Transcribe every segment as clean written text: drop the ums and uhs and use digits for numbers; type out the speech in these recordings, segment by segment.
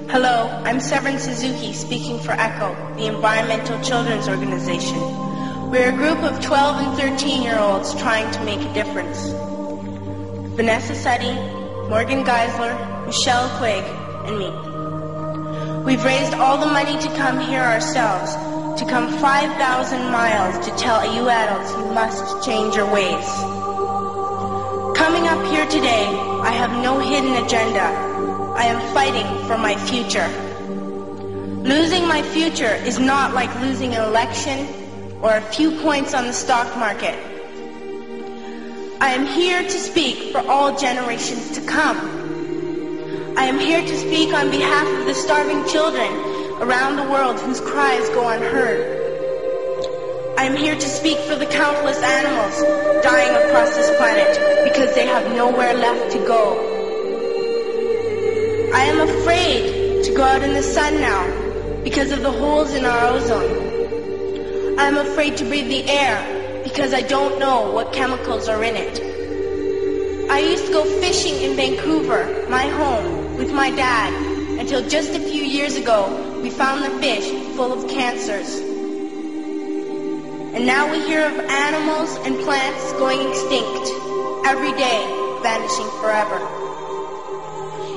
Hello, I'm Severn Suzuki speaking for ECHO, the Environmental Children's Organization. We're a group of 12 and 13-year-olds trying to make a difference. Vanessa Seti, Morgan Geisler, Michelle Quigg, and me. We've raised all the money to come here ourselves, to come 5,000 miles to tell you adults you must change your ways. Coming up here today, I have no hidden agenda. I am fighting for my future. Losing my future is not like losing an election or a few points on the stock market. I am here to speak for all generations to come. I am here to speak on behalf of the starving children around the world whose cries go unheard. I am here to speak for the countless animals dying across this planet because they have nowhere left to go. I am afraid to go out in the sun now because of the holes in our ozone. I am afraid to breathe the air because I don't know what chemicals are in it. I used to go fishing in Vancouver, my home, with my dad, until just a few years ago we found the fish full of cancers. And now we hear of animals and plants going extinct, every day vanishing forever.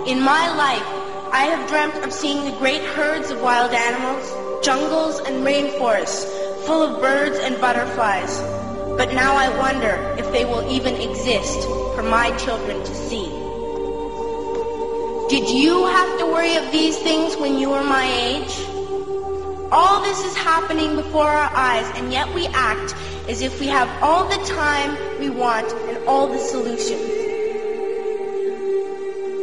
In my life, I have dreamt of seeing the great herds of wild animals, jungles and rainforests full of birds and butterflies. But now I wonder if they will even exist for my children to see. Did you have to worry of these things when you were my age? All this is happening before our eyes, and yet we act as if we have all the time we want and all the solutions.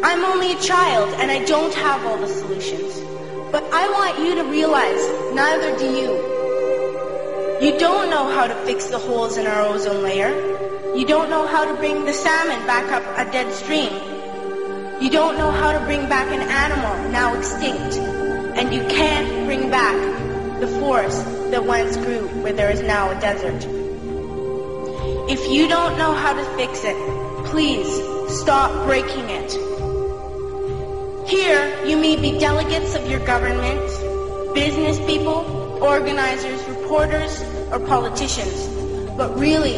I'm only a child and I don't have all the solutions. But I want you to realize neither do you. You don't know how to fix the holes in our ozone layer. You don't know how to bring the salmon back up a dead stream. You don't know how to bring back an animal now extinct. And you can't bring back the forest that once grew where there is now a desert. If you don't know how to fix it, please stop breaking it. Here, you may be delegates of your government, business people, organizers, reporters, or politicians. But really,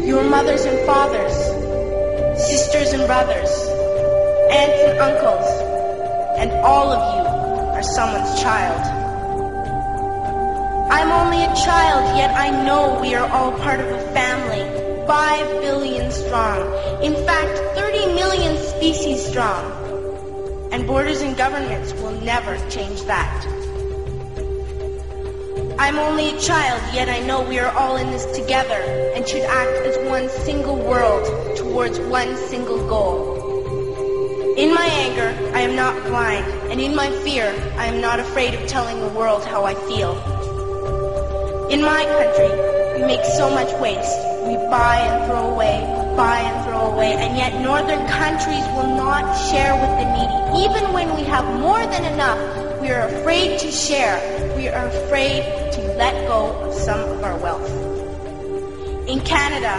your mothers and fathers, sisters and brothers, aunts and uncles, and all of you are someone's child. I'm only a child, yet I know we are all part of a family, 5 billion strong. In fact, 30 million species strong. And borders and governments will never change that. I'm only a child, yet I know we are all in this together and should act as one single world towards one single goal. In my anger, I am not blind, and in my fear, I am not afraid of telling the world how I feel. In my country, we make so much waste. We buy and throw away, and yet northern countries will not share with the needy. Even when we have more than enough, we are afraid to share. We are afraid to let go of some of our wealth. In Canada,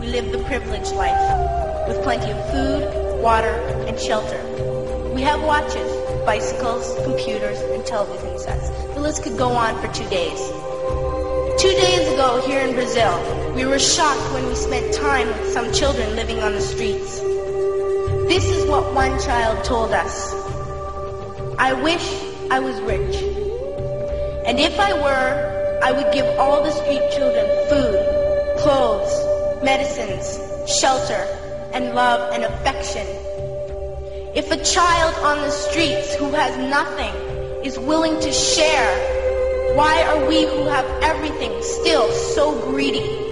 we live the privileged life, with plenty of food, water, and shelter. We have watches, bicycles, computers, and television sets. The list could go on for 2 days. 2 days ago, here in Brazil, we were shocked when we spent time with some children living on the streets. This is what one child told us. I wish I was rich. And if I were, I would give all the street children food, clothes, medicines, shelter, and love and affection. If a child on the streets who has nothing is willing to share, why are we who have everything still so greedy?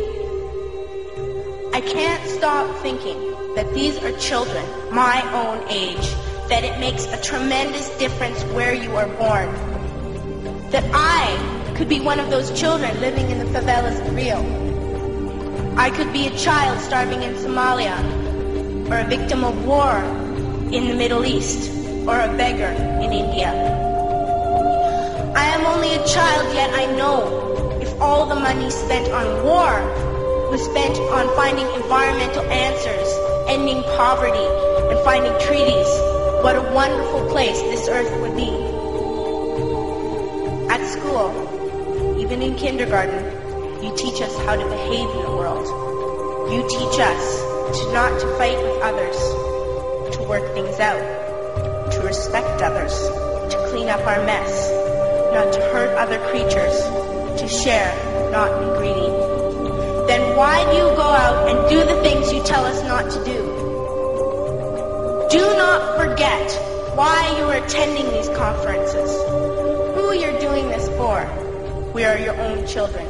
I can't stop thinking that these are children my own age, that it makes a tremendous difference where you are born. That I could be one of those children living in the favelas of Rio. I could be a child starving in Somalia, or a victim of war in the Middle East, or a beggar in India. I am only a child, yet I know if all the money spent on war was spent on finding environmental answers, ending poverty, and finding treaties what a wonderful place this earth would be. At school, even in kindergarten, you teach us how to behave in the world. You teach us not to fight with others, to work things out, to respect others, to clean up our mess, not to hurt other creatures, to share, not be greedy. Then why do you go out and do the things you tell us not to do? Do not forget why you are attending these conferences, who you're doing this for. We are your own children.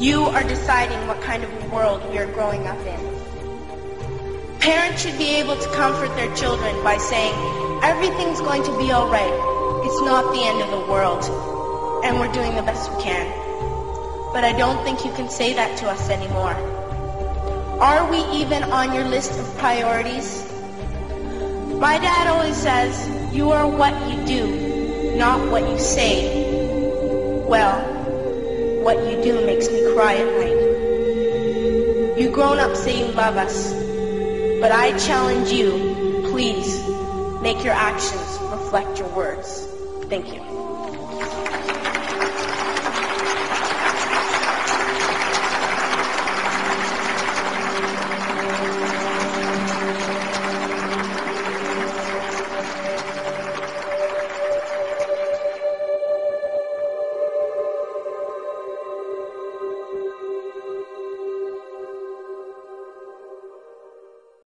You are deciding what kind of world we are growing up in. Parents should be able to comfort their children by saying, everything's going to be all right. It's not the end of the world, and we're doing the best we can. But I don't think you can say that to us anymore. Are we even on your list of priorities? My dad always says, you are what you do, not what you say. Well, what you do makes me cry at night. You grown-ups say you love us, but I challenge you, please, make your actions reflect your words. Thank you.